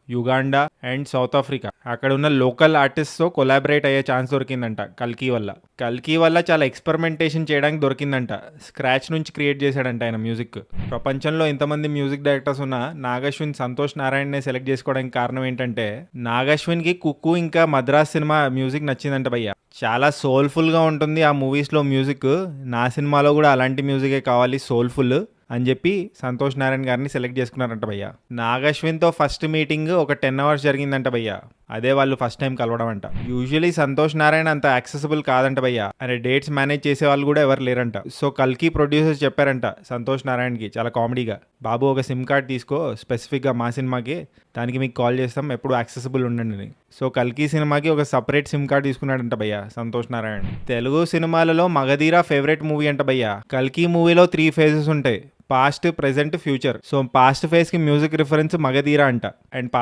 Uganda and south Africa. అక్కడ ఉన్న local ఆర్టిస్ట్తో collaborate అయ్యే ఛాన్స్ దొరికిందంట కల్కి వల్ల చాలా ఎక్స్పెరిమెంటేషన్ చేయడానికి దొరికిందంట. స్క్రాచ్ నుంచి క్రియేట్ చేశాడంట ఆయన మ్యూజిక్. ప్రపంచంలో ఇంతమంది మ్యూజిక్ డైరెక్టర్స్ ఉన్న నాగశ్విన్ సంతోష్ నారాయణనే సెలెక్ట్ చేసుకోవడానికి కారణం ఏంటంటే నాగశ్విన్కి కుక్కు ఇంకా మద్రాస్ సినిమా మ్యూజిక్ నచ్చిందంట భయ్య. చాలా సోల్ఫుల్గా ఉంటుంది ఆ మూవీస్లో మ్యూజిక్. నా సినిమాలో కూడా అలాంటి మ్యూజికే కావాలి, సోల్ఫుల్ అని చెప్పి సంతోష్ నారాయణ గారిని సెలెక్ట్ చేసుకున్నారంట భయ్య. నాగశ్విన్తో ఫస్ట్ మీటింగ్ ఒక 10 hours జరిగిందంట భయ్య. అదే వాళ్ళు ఫస్ట్ టైం కలవడం అంట. యూజువలీ సంతోష్ నారాయణ అంత యాక్సెసిబుల్ కాదంట భయ్య. అరే డేట్స్ మేనేజ్ చేసే వాళ్ళు కూడా ఎవరు లేరంట. సో కల్కి ప్రొడ్యూసర్స్ చెప్పారంట సంతోష్ నారాయణకి చాలా కామెడీగా, బాబు ఒక సిమ్ కార్డ్ తీసుకో స్పెసిఫిక్గా మా సినిమాకి, దానికి మీకు కాల్ చేస్తాం, ఎప్పుడు యాక్సెసిబుల్ ఉండండి అని. సో కల్కి సినిమాకి ఒక సపరేట్ సిమ్ కార్డ్ తీసుకున్నాడంట భయ్య సంతోష్ నారాయణ. తెలుగు సినిమాలలో మగధీర ఫేవరెట్ మూవీ అంట భయ్య. కల్కి మూవీలో 3 phases ఉంటాయి, past, present, future. So past phase కి మ్యూజిక్ రిఫరెన్స్ మగధీర అంట. అండ్